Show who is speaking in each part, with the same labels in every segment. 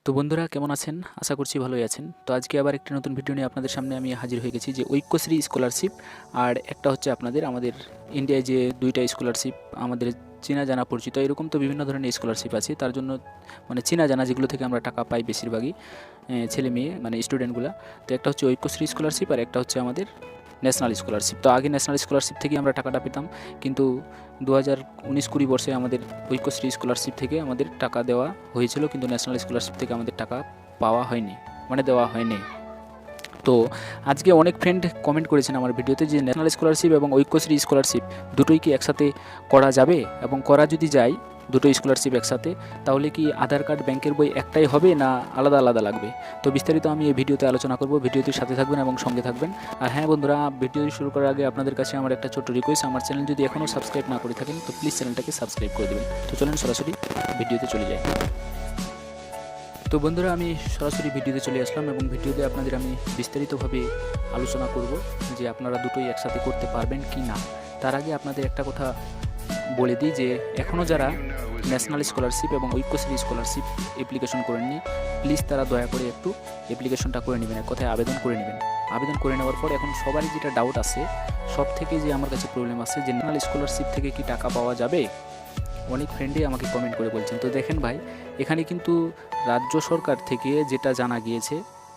Speaker 1: তো বন্ধুরা কেমন আছেন? আশা করছি ভালোই আছেন। তো আজকে আবার একটি নতুন ভিডিও নিয়ে আপনাদের সামনে আমি হাজির হয়ে গেছি যে ঐক্যশ্রী স্কলারশিপ আর একটা হচ্ছে আমাদের ইন্ডিয়ায় যে ২ টা স্কলারশিপ আমাদের চেনা জানা পরিচিত এরকম তো বিভিন্ন ধরনের স্কলারশিপ আছে। তার জন্য মানে চেনা জানা যেগুলো থেকে আমরা টাকা পাই বেশিরভাগই ছেলে মেয়ে মানে স্টুডেন্টগুলা। তো একটা হচ্ছে ঐক্যশ্রী স্কলারশিপ আর একটা হচ্ছে আমাদের ন্যাশনাল স্কলারশিপ। তো আগে ন্যাশনাল স্কলারশিপ থেকেই আমরা টাকাটা পেতাম, কিন্তু 2019-20 বর্ষে আমাদের ঐক্যশ্রী স্কলারশিপ থেকে আমাদের টাকা দেওয়া হয়েছিল, কিন্তু ন্যাশনাল স্কলারশিপ থেকে আমাদের টাকা পাওয়া হয়নি, মানে দেওয়া হয়নি। তো আজকে অনেক ফ্রেন্ড কমেন্ট করেছেন আমার ভিডিওতে যে ন্যাশনাল স্কলারশিপ এবং ঐক্যশ্রী স্কলারশিপ দুটোই কি একসাথে করা যাবে, এবং করা যদি যায় দুটো স্কলারশিপ একসাথে, তাহলে কি আধার কার্ড ব্যাংকের বই একটাই হবে না আলাদা আলাদা লাগবে? তো বিস্তারিত আমি এই ভিডিওতে আলোচনা করব। ভিডিওটির সাথে থাকবেন এবং সঙ্গে থাকবেন। আর হ্যাঁ বন্ধুরা, ভিডিও শুরু করার আগে আপনাদের কাছে আমার একটা ছোট্ট রিকোয়েস্ট, আমার চ্যানেল যদি এখনও সাবস্ক্রাইব না করে থাকেন তো প্লিজ চ্যানেলটাকে সাবস্ক্রাইব করে দেবেন। তো চলেন সরাসরি ভিডিওতে চলে যাই। তো বন্ধুরা, আমি সরাসরি ভিডিওতে চলে আসলাম এবং ভিডিওতে আপনাদের আমি বিস্তারিতভাবে আলোচনা করব যে আপনারা দুটোই একসাথে করতে পারবেন কি না। তার আগে আপনাদের একটা কথা বলে দিই যে এখনও যারা ন্যাশনাল স্কলারশিপ এবং ঐক্যশ্রী স্কলারশিপ অ্যাপ্লিকেশন করেননি, প্লিজ তারা দয়া করে একটু অ্যাপ্লিকেশনটা করে নেবেন, এক কথায় আবেদন করে নেবেন। আবেদন করে নেওয়ার পর এখন সবারই যেটা ডাউট আছে, সব থেকে যে আমার কাছে প্রবলেম আছে যে ন্যাশনাল স্কলারশিপ থেকে কি টাকা পাওয়া যাবে, অনেক ফ্রেন্ডই আমাকে কমেন্ট করে বলছেন। তো দেখেন ভাই, এখানে কিন্তু রাজ্য সরকার থেকে যেটা জানা গিয়েছে,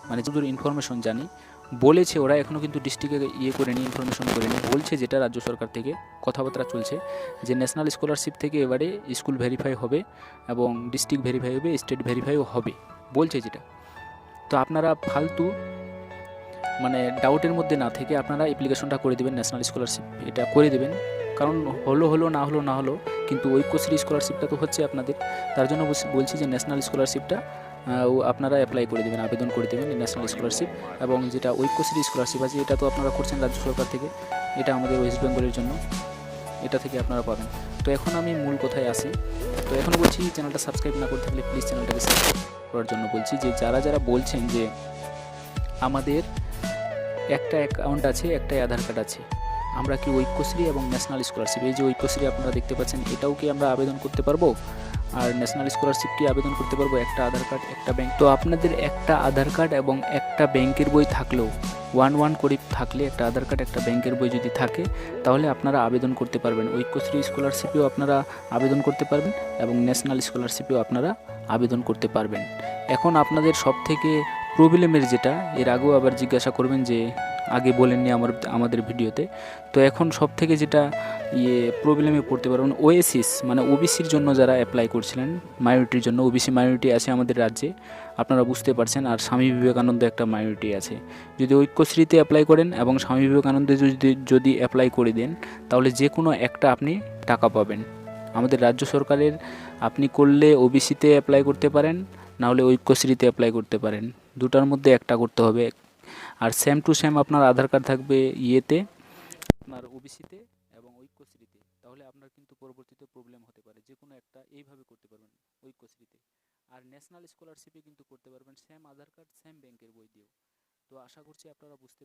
Speaker 1: মানে যতদূর ইনফরমেশন জানি, বলেছে ওরা এখনও কিন্তু ডিস্ট্রিক্টে করেনি, ইনফরমেশন করেনি, বলছে যেটা রাজ্য সরকার থেকে কথাবার্তা চলছে যে ন্যাশনাল স্কলারশিপ থেকে এবারে স্কুল ভেরিফাই হবে এবং ডিস্ট্রিক্ট ভেরিফাই হবে, স্টেট ভেরিফাইও হবে, বলছে যেটা। তো আপনারা ফালতু মানে ডাউটের মধ্যে না থেকে আপনারা অ্যাপ্লিকেশনটা করে দেবেন, ন্যাশনাল স্কলারশিপ এটা করে দেবেন। কারণ হলো না হলো কিন্তু ঐক্যশ্রী স্কলারশিপটা তো হচ্ছে আপনাদের। তার জন্য বলছি যে ন্যাশনাল স্কলারশিপটা আপনারা অ্যাপ্লাই করে দেবেন, আবেদন করে দেবেন ন্যাশনাল স্কলারশিপ। এবং যেটা ঐক্যশ্রী স্কলারশিপ আছে এটা তো আপনারা করছেন রাজ্য সরকার থেকে, এটা আমাদের ওয়েস্ট বেঙ্গলের জন্য, এটা থেকে আপনারা পাবেন। তো এখন আমি মূল কথায় আসি। তো এখনও বলছি চ্যানেলটা সাবস্ক্রাইব না করে থাকলে প্লিজ চ্যানেলটাকে সাবস্ক্রাইব করার জন্য বলছি যে যারা যারা বলছেন যে আমাদের একটা অ্যাকাউন্ট আছে, একটাই আধার কার্ড আছে, আমরা কি ঐক্যশ্রী এবং ন্যাশনাল স্কলারশিপ, এই যে ঐক্যশ্রী আপনারা দেখতে পাচ্ছেন এটাও কি আমরা আবেদন করতে পারবো, আর ন্যাশনাল স্কলারশিপ কি আবেদন করতে পারবো? একটা আধার কার্ড একটা ব্যাংক, তো আপনাদের একটা আধার কার্ড এবং একটা ব্যাংকের বই থাকলেও ওয়ান করে থাকলে, একটা আধার কার্ড একটা ব্যাংকের বই যদি থাকে, তাহলে আপনারা আবেদন করতে পারবেন। ঐক্যশ্রী স্কলারশিপেও আপনারা আবেদন করতে পারবেন এবং ন্যাশনাল স্কলারশিপেও আপনারা আবেদন করতে পারবেন। এখন আপনাদের সব থেকে প্রবলেমের যেটা, এর আগেও আবার জিজ্ঞাসা করবেন যে আগে বলেননি আমাদের ভিডিওতে, তো এখন সব থেকে যেটা প্রবলেমে পড়তে পারবেন, ওএসিস মানে ওবিসির জন্য যারা অ্যাপ্লাই করছিলেন, মাইনরিটির জন্য, ওবিসি মাইনরিটি আছে আমাদের রাজ্যে, আপনারা বুঝতে পারছেন, আর স্বামী বিবেকানন্দ একটা মাইনরিটি আছে। যদি ঐক্যশ্রীতে অ্যাপ্লাই করেন এবং স্বামী বিবেকানন্দে যদি অ্যাপ্লাই করে দেন, তাহলে যে কোনো একটা আপনি টাকা পাবেন আমাদের রাজ্য সরকারের। আপনি করলে ওবিসিতে অ্যাপ্লাই করতে পারেন, না হলে ঐক্যশ্রীতে অ্যাপ্লাই করতে পারেন, দুটার মধ্যে একটা করতে হবে। আর সেম টু সেম আপনার আধার কার্ড থাকবে আপনার ওবিসিতে এবং ঐক্যশ্রীতে, তাহলে আপনার কিন্তু পরবর্তীতে প্রবলেম হতে পারে। যে কোনো একটা এইভাবে করতে পারবেন ঐক্যশ্রীতে, আর ন্যাশনাল স্কলারশিপে কিন্তু করতে পারবেন সেম আধার কার্ড সেম ব্যাংকের বই দিয়েও। তো আশা করছি আপনারা বুঝতে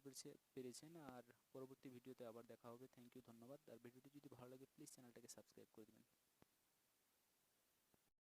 Speaker 1: পেরেছেন। আর পরবর্তী ভিডিওতে আবার দেখা হবে। থ্যাংক ইউ, ধন্যবাদ। আর ভিডিওটি যদি ভালো লাগে প্লিজ চ্যানেলটাকে সাবস্ক্রাইব করে দেবেন।